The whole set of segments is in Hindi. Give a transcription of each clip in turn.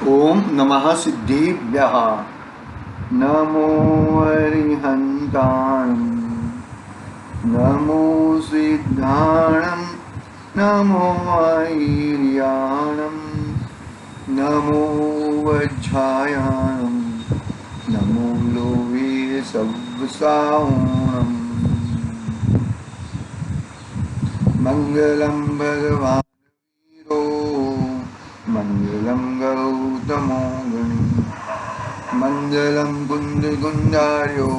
ओम नमः सिद्धिभ्यः। नमो अरिहन्ताणं, नमो सिद्धाणं, नमो ऐर्याणं, नमो वज्रायाणं, नमो लोवे सव्साओणम्। मंगलम भगवान वीरो, मंगलम गौतमो गणी, मंगलम कुंद कुंडार्यो,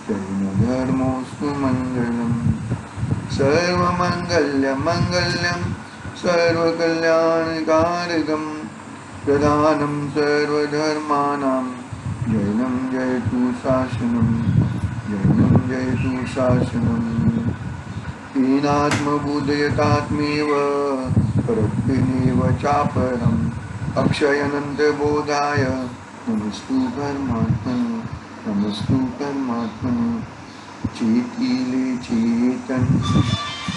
धर्मोस्तु मंगलम। सर्वमंगल्य मंगल्यम सर्वकल्याणकारकम, प्रधानम सर्वधर्माणां, जैनं जयतु शासनम, जैनं जयतु शासनम। हीनात्मबुद्धयतात्मेव प्रत्यनेव चापरम्, अक्षयनन्तबोधाय नमस्तु परमात्मने, नमस्तु परमात्मने। चेतीले चेतन,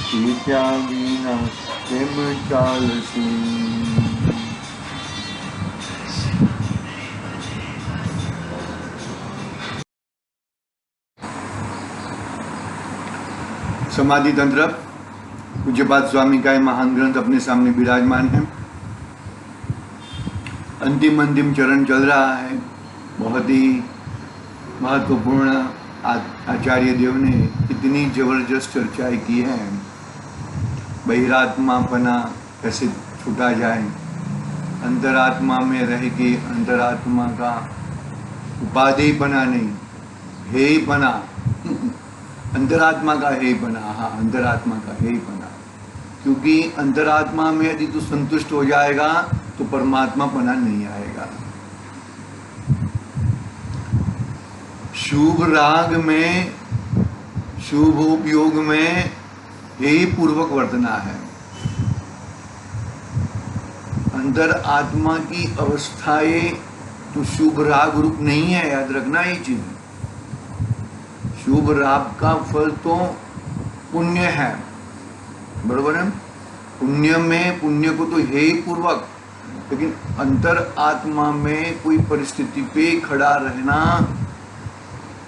चेत्या विना केम चालसी। समाधि तंत्र पूज्यपाद स्वामी का महान ग्रंथ अपने सामने विराजमान है। अंतिम चरण चल रहा है। बहुत ही महत्वपूर्ण आचार्य देव ने इतनी जबरदस्त चर्चाएं की है। बहिरात्मापना कैसे छूटा जाए, अंतरात्मा में रह के अंतरात्मा का उपाधि बना नहीं, हे बना अंतरात्मा का हे बना। हाँ, अंतरात्मा का हे बना, क्योंकि अंतरात्मा में यदि तू संतुष्ट हो जाएगा तो परमात्मा पना नहीं आएगा। शुभ राग में, शुभ उपयोग में यही पूर्वक वर्तना है। अंतर आत्मा की अवस्थाएं तो शुभ राग रूप नहीं है, याद रखना ये चीज। शुभ राग का फल तो पुण्य है, बरोबर है। पुण्य को तो हे पूर्वक, लेकिन अंतर आत्मा में कोई परिस्थिति पे खड़ा रहना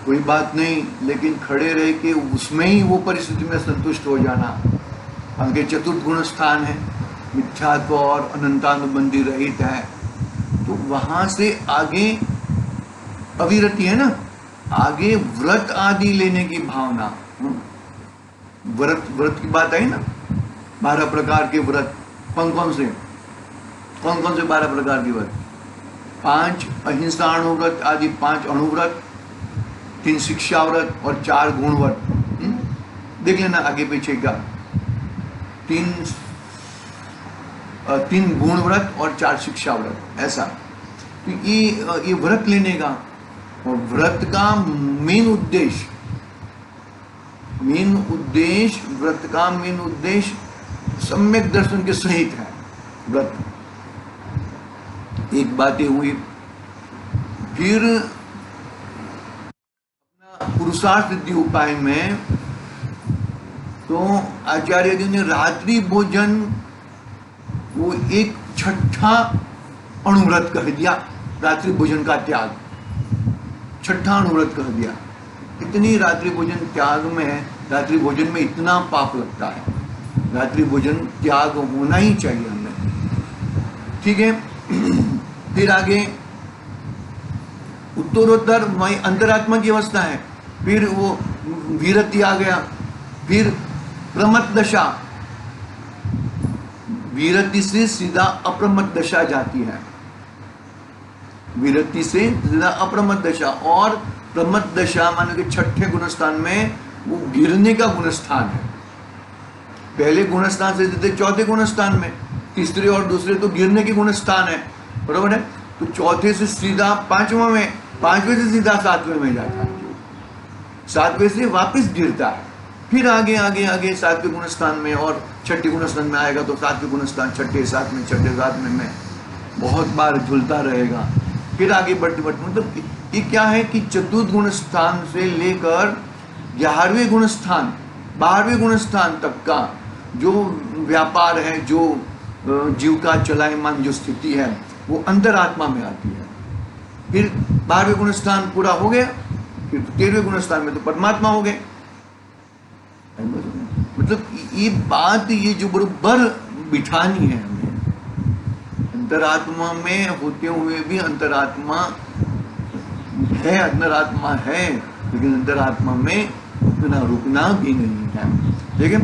कोई बात नहीं, लेकिन खड़े रह के उसमें ही वो परिस्थिति में संतुष्ट हो जाना। आगे चतुर्थ गुण स्थान है, मिथ्यात्व और अनंतानुबंधी रहित है, तो वहां से आगे अविरति है ना, आगे व्रत आदि लेने की भावना। व्रत की बात आई ना, 12 प्रकार के व्रत। कौन कौन से 12 प्रकार के व्रत? 5 अहिंसा अणुव्रत आदि, 5 अणुव्रत, 3 शिक्षा व्रत और 4 गुण व्रत। देख लेना आगे पीछे का। 3 गुण व्रत और 4 शिक्षा व्रत, ऐसा। तो ये व्रत लेने का, और व्रत का मेन उद्देश्य व्रत का मेन उद्देश्य सम्यक दर्शन के सहित है व्रत। एक बात ये हुई। फिर पुरुषार्थ सिद्धि उपाय में तो आचार्य जी ने रात्रि भोजन वो एक छठा अणुव्रत कह दिया। रात्रि भोजन का त्याग छठा अणुव्रत कह दिया। इतनी रात्रि भोजन त्याग में, रात्रि भोजन में इतना पाप लगता है, रात्रि भोजन त्याग होना ही चाहिए हमें, ठीक है। फिर आगे उत्तरोत्तर वही अंतरात्मा की अवस्था है। फिर वो विरति आ गया। फिर प्रमत्त दशा, विरति से सीधा अप्रमत्त दशा जाती है। विरति से सीधा अप्रमत्त दशा, और प्रमत्त दशा मानो कि छठे गुणस्थान में वो गिरने का गुणस्थान है। पहले गुणस्थान से सीधे चौथे गुणस्थान में, तीसरे और दूसरे तो गिरने के गुणस्थान है, बरोबर है। तो चौथे से सीधा 5वां में, 5वें से सीधा 7वें में जाता है, 7वें से वापस गिरता है। फिर आगे आगे आगे 7वें गुणस्थान में और छठे गुणस्थान में आएगा, तो 7वें गुणस्थान छठे 7वें, छठे 7वें में बहुत बार झूलता रहेगा। फिर आगे बढ़ते बढ़ते, मतलब ये क्या है कि चतुर्थ गुण स्थान से लेकर 11वें गुण स्थान, 12वें गुण स्थान तक का जो व्यापार है, जो जीव का चलायमान जो स्थिति है, वो अंतरात्मा में आती है। फिर 12वें गुण स्थान पूरा हो गया, फिर 13वें गुण स्थान में तो परमात्मा हो गए। मतलब ये बात ये जो बरोबर बिठानी है हमें, अंतरात्मा में होते हुए भी अंतरात्मा है, लेकिन अंतरात्मा में इतना रुकना भी नहीं है। लेकिन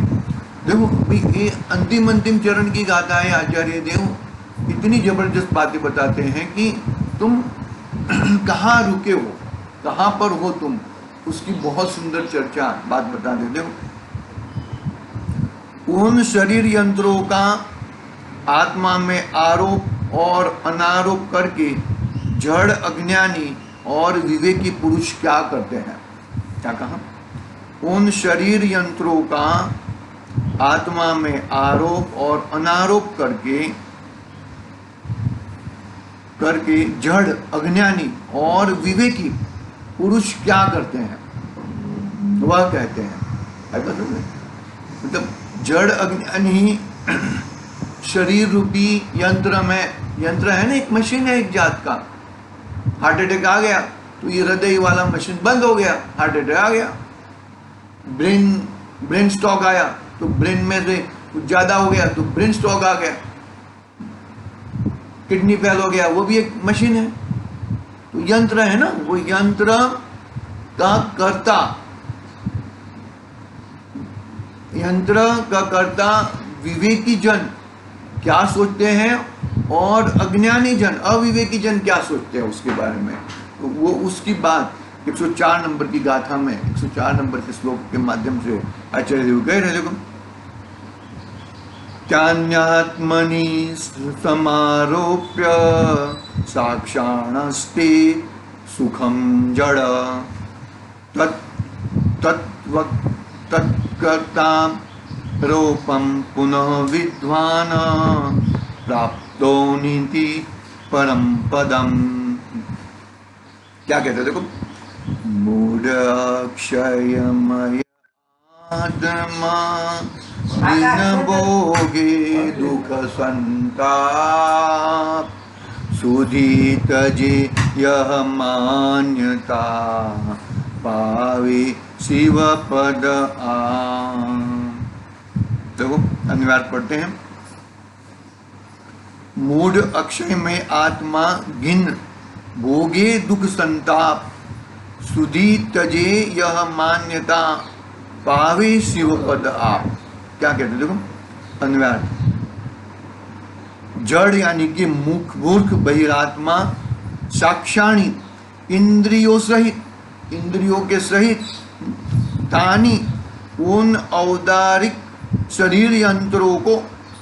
देखो ये अंतिम चरण की गाथा है। आचार्य देव इतनी जबरदस्त बातें बताते हैं कि तुम कहाँ रुके हो, कहाँ पर हो तुम, उसकी बहुत सुंदर चर्चा बात बता देते हो। उन शरीर यंत्रों का आत्मा में आरोप और अनारोप करके जड़ अज्ञानी और विवेकी पुरुष क्या करते हैं? क्या कहा? उन शरीर यंत्रों का आत्मा में आरोप और अनारोप करके जड़ अज्ञानी और विवेकी पुरुष क्या करते हैं? वह कहते हैं, मतलब जड़ अज्ञानी शरीर रूपी यंत्र में, यंत्र है ना, एक मशीन है एक जात का। हार्ट अटैक आ गया तो ये हृदय वाला मशीन बंद हो गया, हार्ट अटैक आ गया। ब्रेन स्ट्रोक आया तो ब्रेन में से कुछ ज्यादा हो गया तो ब्रेन स्ट्रोक आ गया। किडनी फेल हो गया, वो भी एक मशीन है। तो यंत्र है ना, वो यंत्र का कर्ता, यंत्र का कर्ता विवेकी जन क्या सोचते हैं और अज्ञानी जन, अविवेकी जन क्या सोचते हैं उसके बारे में। तो वो उसकी बात 104 नंबर की गाथा में, 104 नंबर के श्लोक के माध्यम से आचार्य देव कह रहे। देखो, चान्यात्मनि समारोप्य साक्षाणस्ते सुखम जड़ तत्कर्ता रूपम पुनः विद्वान प्राप्तो नीति परम पदम। क्या कहते हैं? देखो, मूढ़ अक्षयमय आत्मा बिन भोगे दुख संताप सुधी तजे यह मान्यता पावे शिव पद आम। देखो अनुवाद पढ़ते हैं। मूढ़ अक्षय में आत्मा घिन भोगे दुख संताप सुधी तजे यह मान्यता पावे शिव पद आप। क्या कहते हैं? देखो अनुवाद, जड़ यानी कि मूर्ख बहिरात्मा साक्षाणी इंद्रियों सहित, इंद्रियों के सहित तानी उन औदारिक शरीर यंत्रों को,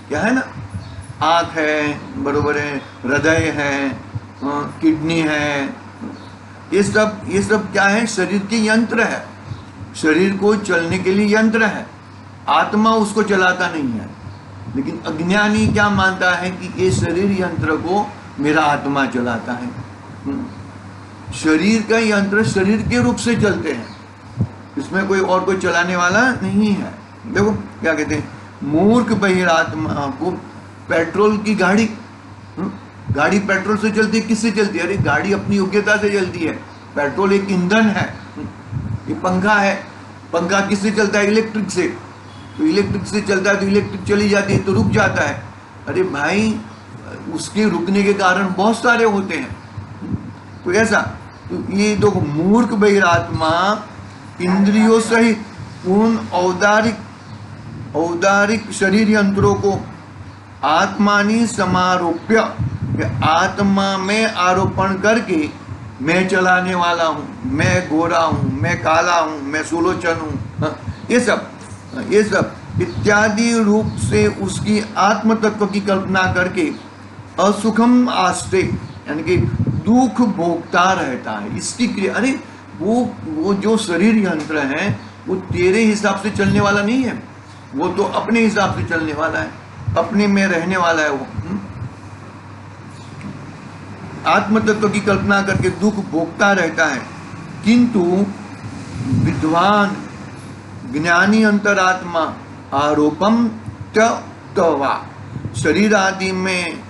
क्या है ना, आँख है, बरोबर है, हृदय है, किडनी है, ये सब क्या है? शरीर के यंत्र है, शरीर को चलने के लिए यंत्र है। आत्मा उसको चलाता नहीं है। लेकिन अज्ञानी क्या मानता है कि ये शरीर यंत्र को मेरा आत्मा चलाता है। शरीर का यंत्र शरीर के रूप से चलते हैं, इसमें कोई और कोई चलाने वाला नहीं है। देखो क्या कहते हैं, मूर्ख बहिरात्मा को पेट्रोल की गाड़ी, गाड़ी पेट्रोल से चलती है, किससे चलती है? अरे गाड़ी अपनी योग्यता से चलती है। पेट्रोल एक ईंधन है। ये पंखा है, पंखा किससे चलता है? इलेक्ट्रिक से। तो इलेक्ट्रिक से चलता है तो इलेक्ट्रिक चली जाती है तो रुक जाता है। अरे भाई, उसके रुकने के कारण बहुत सारे होते हैं। तो ऐसा, तो ये दो मूर्ख बहिरात्मा इंद्रियों सहित उन औदारिक शरीर यंत्रों को आत्मानी समारोप्य, आत्मा में आरोपण करके मैं चलाने वाला हूँ, मैं गोरा हूँ, मैं काला हूँ, मैं सुलोचन हूँ, ये सब इत्यादि रूप से उसकी आत्म तत्व की कल्पना करके असुखम आस्ते, यानी कि दुख भोगता रहता है। इसकी क्रिया, अरे वो जो शरीर यंत्र है वो तेरे हिसाब से चलने वाला नहीं है, वो तो अपने हिसाब से चलने वाला है, अपने में रहने वाला है। वो आत्म तत्व की कल्पना करके दुख भोगता रहता है। किंतु विद्वान ज्ञानी अंतरात्मा आरोपम तवा, शरीर आदि में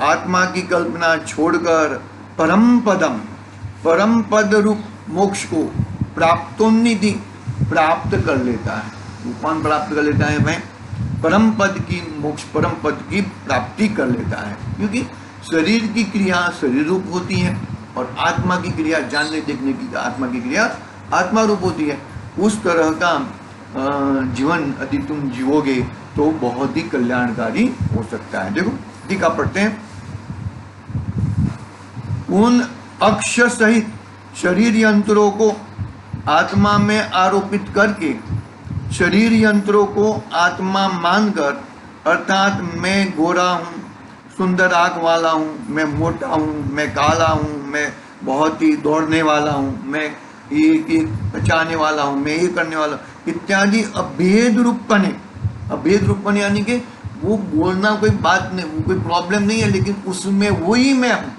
आत्मा की कल्पना छोड़कर परम पद रूप मोक्ष को प्राप्तोन्निधि प्राप्त कर लेता है। वो कौन प्राप्त कर लेता है? वह परम पद की मोक्ष, परम पद की प्राप्ति कर लेता है। क्योंकि शरीर की क्रिया शरीर रूप होती है और आत्मा की क्रिया, जानने देखने की आत्मा की क्रिया आत्मा रूप होती है। उस तरह का जीवन यदि तुम जीवोगे तो बहुत ही कल्याणकारी हो सकता है। देखो टीका पढ़ते हैं। उन अक्ष सहित शरीर यंत्रों को आत्मा में आरोपित करके, शरीर यंत्रों को आत्मा मानकर, अर्थात मैं गोरा हूँ, सुंदर आँख वाला हूँ, मैं मोटा हूँ, मैं काला हूँ, मैं बहुत ही दौड़ने वाला हूँ, मैं ये बचाने वाला हूँ, मैं ये करने वाला हूँ इत्यादि अभेद रूपपने यानी कि वो बोलना कोई बात नहीं, वो कोई प्रॉब्लम नहीं है, लेकिन उसमें वही मैं हूँ।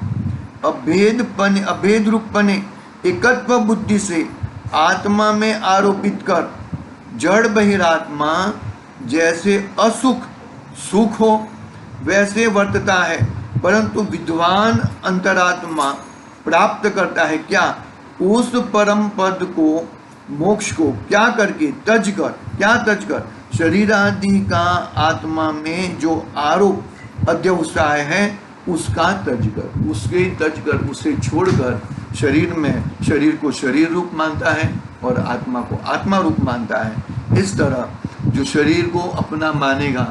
अभेद रूपपने एकत्व बुद्धि से आत्मा में आरोपित कर जड़ बहिरात्मा जैसे असुख सुख हो वैसे वर्तता है, परंतु विद्वान अंतरात्मा प्राप्त करता है क्या? उस परम पद को, मोक्ष को क्या करके? तज कर शरीर आदि का आत्मा में जो आरोप अध्यवसाय है उसका तज कर, उसे छोड़कर शरीर को शरीर रूप मानता है और आत्मा को आत्मा रूप मानता है। इस तरह जो शरीर को अपना मानेगा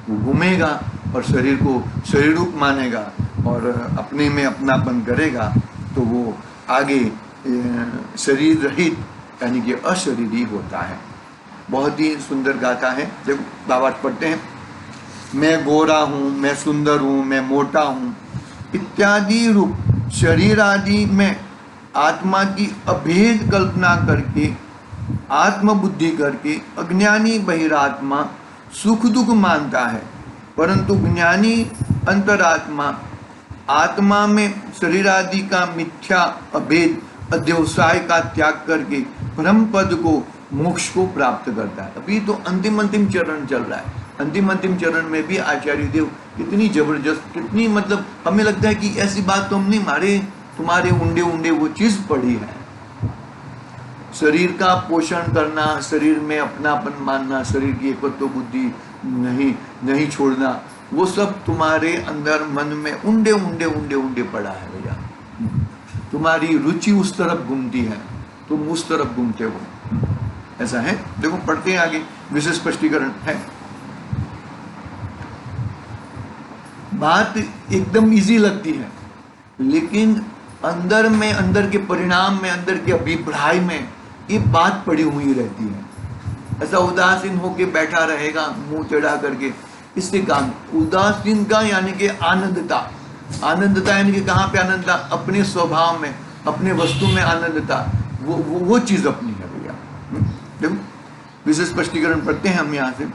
वो घूमेगा और शरीर को शरीर रूप मानेगा और अपने में अपनापन करेगा तो वो आगे शरीर रहित यानी कि अशरीरी होता है। बहुत ही सुंदर गाथा है। देखो भावार्थ पढ़ते हैं। मैं गोरा हूँ, मैं सुंदर हूँ, मैं मोटा हूँ इत्यादि रूप शरीर आदि में आत्मा की अभेद कल्पना करके, आत्मबुद्धि करके अज्ञानी बहिरात्मा सुख दुख मानता है, परंतु ज्ञानी अंतरात्मा आत्मा में शरीर आदि का मिथ्या अभेद अध्यवसाय का त्याग करके ब्रह्म पद को, मोक्ष को प्राप्त करता है। अभी तो अंतिम चरण चल रहा है। अंतिम चरण में भी आचार्य देव कितनी जबरदस्त, कितनी मतलब हमें लगता है कि ऐसी बात तो हम नहीं मारे, तुम्हारे उंडे वो चीज पड़ी है। शरीर का पोषण करना, शरीर में अपनापन मानना, शरीर की एकत्व बुद्धि नहीं छोड़ना, वो सब तुम्हारे अंदर मन में उंडे पड़ा है भैया। तुम्हारी रुचि उस तरफ घूमती है, तुम उस तरफ घूमते हो, ऐसा है। देखो पढ़ते हैं आगे, विशेष स्पष्टीकरण है। बात एकदम इजी लगती है, लेकिन अंदर के परिणाम में, अंदर के अभिप्राय में ये बात पड़ी हुई रहती है। ऐसा उदासीन होके बैठा रहेगा मुंह टेढ़ा करके, इससे काम। उदासीन का यानी कि आनंदता यानी कि कहाँ पे आनंदता? अपने स्वभाव में, अपने वस्तु में आनंदता, वो चीज अपनी है भैया। देखो विशेष स्पष्टीकरण पढ़ते हैं हम यहाँ से।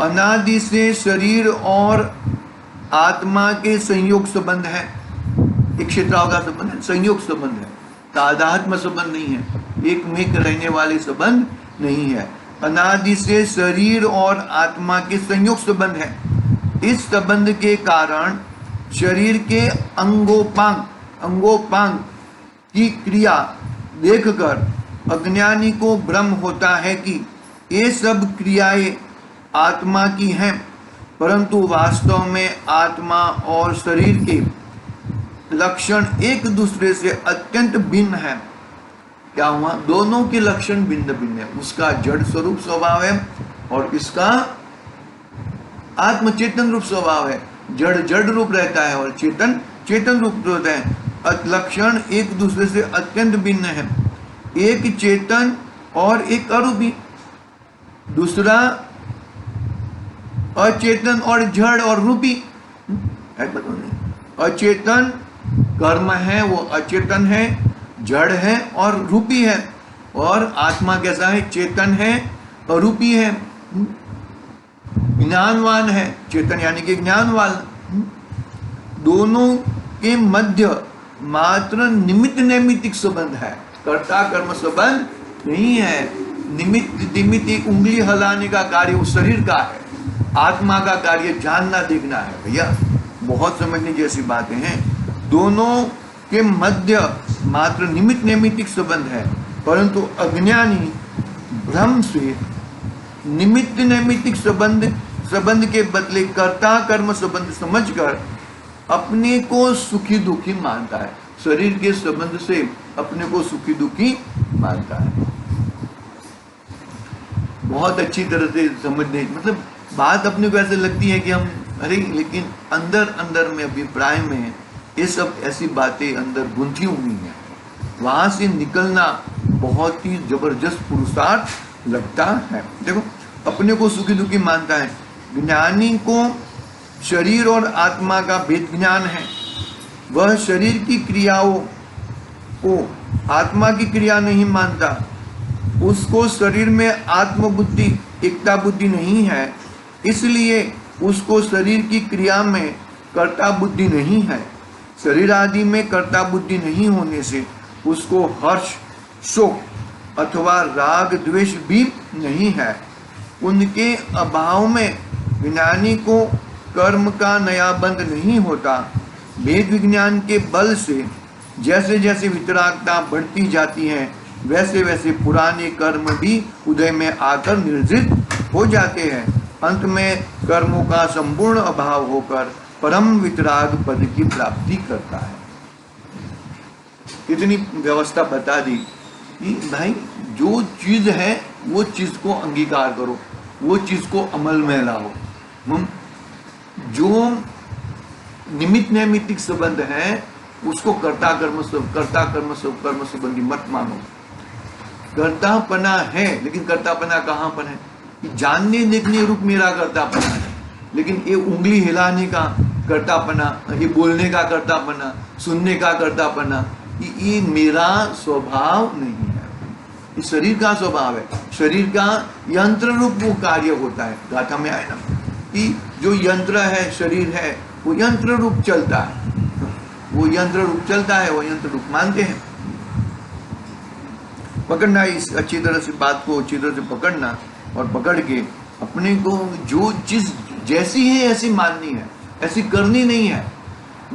अनादि से शरीर और आत्मा के संयोग संबंध है। एक क्षेत्राओं का संबंध है, संयोग संबंध है, तादात्म्य संबंध नहीं है, एक में रहने वाले संबंध नहीं है। अनादि से शरीर और आत्मा के संयोग संबंध है। इस संबंध के कारण शरीर के अंगोपांग की क्रिया देखकर अज्ञानी को भ्रम होता है कि ये सब क्रियाएं आत्मा की हैं, परंतु वास्तव में आत्मा और शरीर के लक्षण एक दूसरे से अत्यंत भिन्न है। क्या हुआ? दोनों के लक्षण भिन्न भिन्न है। उसका जड़ स्वरूप स्वभाव है और इसका आत्मचेतन रूप स्वभाव है। जड़ रूप रहता है और चेतन रूप रहता है। लक्षण एक दूसरे से अत्यंत भिन्न है। एक चेतन और एक अरूपी, दूसरा अचेतन और जड़ और रूपी है। अचेतन कर्म है, वो अचेतन है, जड़ है और रूपी है। और आत्मा कैसा है? चेतन है, अरूपी है, ज्ञानवान है। चेतन यानी कि ज्ञानवान। दोनों के मध्य मात्र निमित्त नैमित्तिक संबंध है, कर्ता कर्म संबंध नहीं है। निमित्त एक उंगली हिलाने का कार्य उस शरीर का है। आत्मा का कार्य जानना देखना है भैया, बहुत समझने जैसी बातें हैं। दोनों के मध्य मात्र निमित्त नैमित्तिक संबंध है, परंतु अज्ञानी भ्रम से निमित्त नैमित्तिक संबंध के बदले कर्ता कर्म संबंध समझकर अपने को सुखी दुखी मानता है। शरीर के संबंध से अपने को सुखी दुखी मानता है। बहुत अच्छी तरह से समझने, मतलब बात अपने को ऐसे लगती है कि हम अरे, लेकिन अंदर अंदर में अभिप्राय में ये सब ऐसी बातें अंदर गुंथी हुई हैं। वहां से निकलना बहुत ही जबरदस्त पुरुषार्थ लगता है। देखो, अपने को सुखी दुखी मानता है। ज्ञानी को शरीर और आत्मा का भेद ज्ञान है। वह शरीर की क्रियाओं को आत्मा की क्रिया नहीं मानता। उसको शरीर में आत्मबुद्धि एकता बुद्धि नहीं है, इसलिए उसको शरीर की क्रिया में कर्ता बुद्धि नहीं है। शरीर आदि में कर्ता बुद्धि नहीं होने से उसको हर्ष शोक अथवा राग द्वेष भी नहीं है। उनके अभाव में ज्ञानी को कर्म का नया बंध नहीं होता। वेद विज्ञान के बल से जैसे जैसे वितरागता बढ़ती जाती है, वैसे वैसे पुराने कर्म भी उदय में आकर निर्जित हो जाते हैं। अंत में कर्मों का संपूर्ण अभाव होकर परम वितराग पद की प्राप्ति करता है। इतनी व्यवस्था बता दी कि भाई जो चीज है वो चीज को अंगीकार करो, वो चीज को अमल में लाओ। जो निमित्त नैमित्तिक संबंध है उसको कर्ता कर्म संबंधी मत मानो। कर्तापना है, लेकिन कर्तापना कहाँ पर है? जानने देखने रूप मेरा कर्तापना है, लेकिन ये उंगली हिलाने का कर्तापना, ये बोलने का कर्तापना, सुनने का कर्तापना, ये मेरा स्वभाव नहीं है। ये शरीर का स्वभाव है। शरीर का यंत्र रूप वो कार्य होता है। गाथा में आए ना कि जो यंत्र है, शरीर है, वो यंत्र रूप चलता है। वो यंत्र रूप चलता है, वो यंत्र रूप मानते हैं। पकड़ना, इस अच्छी तरह से बात को अच्छी तरह से पकड़ना और पकड़ के अपने को जो चीज जैसी है ऐसी माननी है, ऐसी करनी नहीं है।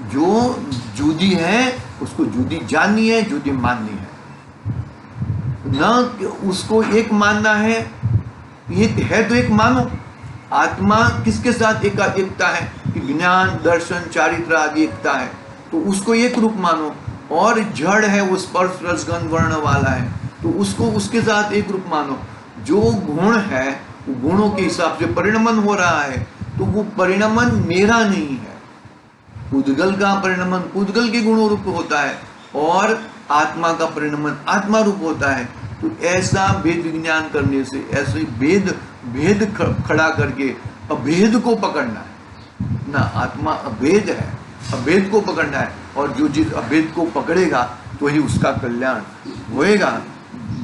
जो जुदी है उसको जुदी जाननी है, जुदी माननी है। न उसको एक मानना है, एक है तो एक मानो। आत्मा किसके साथ एकता है कि ज्ञान दर्शन चारित्र आदि एकता है, तो उसको एक रूप मानो। और जड़ है, वो स्पर्श रस गंध वर्ण वाला है, तो उसको उसके साथ एक रूप मानो। जो गुण है वो गुणों के हिसाब से परिणमन हो रहा है, तो वो परिणमन मेरा नहीं है। पुद्गल का परिणमन पुद्गल के गुणों रूप होता है और आत्मा का परिणमन आत्मा रूप होता है। तो ऐसा भेद विज्ञान करने से, ऐसे भेद खड़ा करके अभेद को पकड़ना है ना। आत्मा अभेद है, अभेद को पकड़ना है। और जो चीज अभेद को पकड़ेगा तो ही उसका कल्याण होएगा।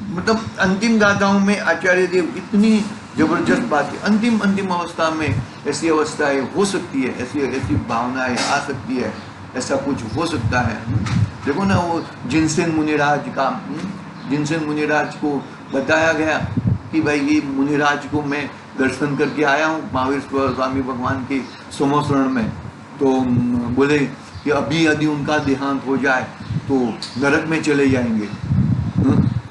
मतलब अंतिम गाथाओं में आचार्य देव इतनी जबरदस्त बात है। अंतिम अवस्था में ऐसी अवस्थाएं हो सकती है, ऐसी भावनाएं आ सकती है, ऐसा कुछ हो सकता है। देखो ना, वो जिनसेन मुनिराज को बताया गया कि भाई ये मुनिराज को मैं दर्शन करके आया हूँ महावीर स्वामी भगवान के समोसरण में, तो बोले कि अभी यदि उनका देहांत हो जाए तो नरक में चले जाएंगे।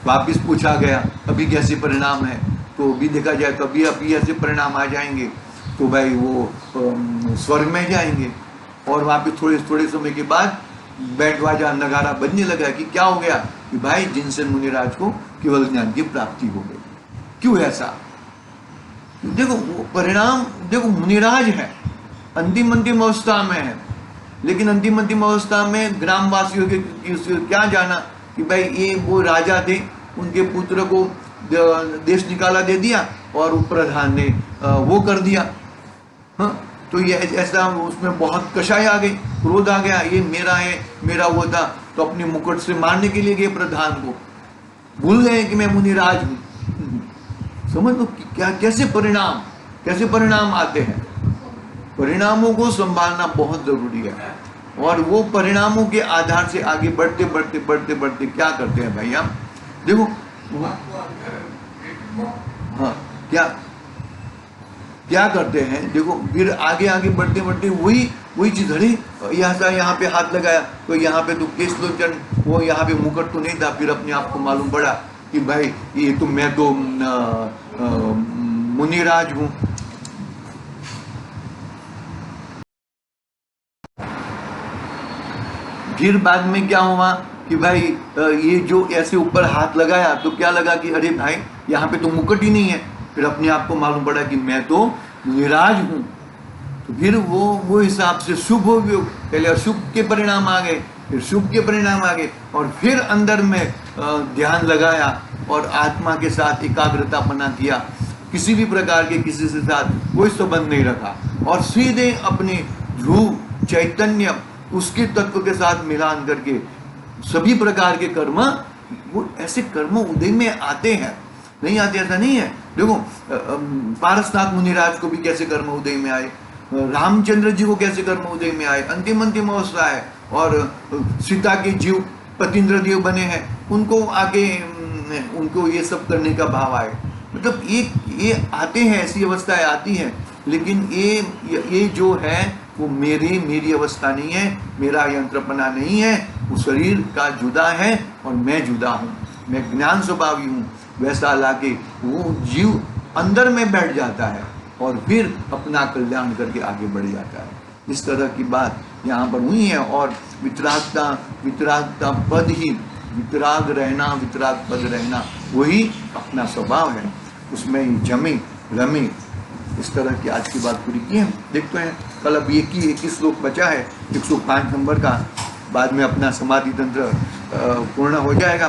वापिस पूछा गया अभी कैसे परिणाम है, तो अभी देखा जाए तो अभी ऐसे परिणाम आ जाएंगे तो भाई वो स्वर्ग में जाएंगे। और वापिस थोड़े समय के बाद बैंड बाजा नगारा बजने लगा कि क्या हो गया, कि भाई जिनसेन मुनिराज को केवल ज्ञान की प्राप्ति हो गई। क्यों ऐसा? देखो वो परिणाम, देखो मुनिराज है, अंतिम अवस्था में है, लेकिन अंतिम अवस्था में ग्रामवासियों के क्या जाना कि भाई ये वो राजा थे, उनके पुत्र को देश निकाला दे दिया और प्रधान ने वो कर दिया। हाँ, तो ये ऐसा उसमें बहुत कषाय आ गई, क्रोध आ गया, ये मेरा है, मेरा वो था, तो अपने मुकुट से मारने के लिए गए प्रधान को। भूल गए कि मैं मुनिराज हूँ। समझ लो क्या कैसे परिणाम आते हैं। परिणामों को संभालना बहुत जरूरी है। और वो परिणामों के आधार से आगे बढ़ते क्या करते हैं भाई हम? देखो हाँ क्या क्या करते हैं देखो, फिर आगे आगे बढ़ते बढ़ते वही चीज, अरे यहाँ पे हाथ लगाया तो यहाँ पे तो केश लोचन, वो यहाँ पे मुकुट तो नहीं था, फिर अपने आप को मालूम पड़ा कि भाई ये तो मैं तो मुनिराज हूँ। फिर बाद में क्या हुआ कि भाई ये जो ऐसे ऊपर हाथ लगाया तो क्या लगा कि अरे भाई यहाँ पे तो मुकुट ही नहीं है, फिर अपने आप को मालूम पड़ा कि मैं तो मुनिराज हूँ। तो फिर वो हिसाब से शुभ हो गया, पहले अशुभ के परिणाम आ गए, फिर शुभ के परिणाम आ गए, और फिर अंदर में ध्यान लगाया और आत्मा के साथ एकाग्रता बना किया, किसी भी प्रकार के किसी से साथ कोई संबंध नहीं रखा, और सीधे अपने ध्रुव चैतन्य उसके तत्व के साथ मिलान करके सभी प्रकार के कर्म, वो ऐसे कर्म उदय में आते हैं, नहीं आते ऐसा नहीं है। देखो पारसनाथ मुनिराज को भी कैसे कर्म उदय में आए, रामचंद्र जी को कैसे कर्म उदय में आए, अंतिम अवस्था है, और सीता के जीव पतिंद्र देव बने हैं, उनको आगे उनको ये सब करने का भाव आए। मतलब ये आते हैं, ऐसी अवस्थाएं आती हैं, लेकिन ये जो है वो मेरी अवस्था नहीं है, मेरा यंत्रपना नहीं है, वो शरीर का जुदा है और मैं जुदा हूँ, मैं ज्ञान स्वभावी हूँ। वैसा लाके वो जीव अंदर में बैठ जाता है और फिर अपना कल्याण करके आगे बढ़ जाता है। इस तरह की बात यहाँ पर हुई है। और वितरागता पद ही, वितराग रहना, वितराग पद रहना, वही अपना स्वभाव है, उसमें ही जमे रमे। इस तरह की आज की बात पूरी की है। देखते हैं कल अब 21 श्लोक बचा है, 105 नंबर का, बाद में अपना समाधि तंत्र पूर्ण हो जाएगा।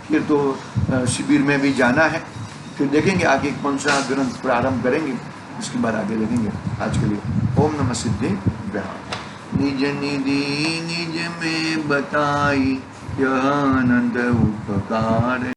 फिर तो शिविर में भी जाना है, फिर देखेंगे आगे कौन सा ग्रंथ प्रारंभ करेंगे, उसके बाद आगे लगेंगे। आज के लिए ओम नमः सिद्धिभ्यां। निज निधि निज में बताई, यह अनंत उपकार।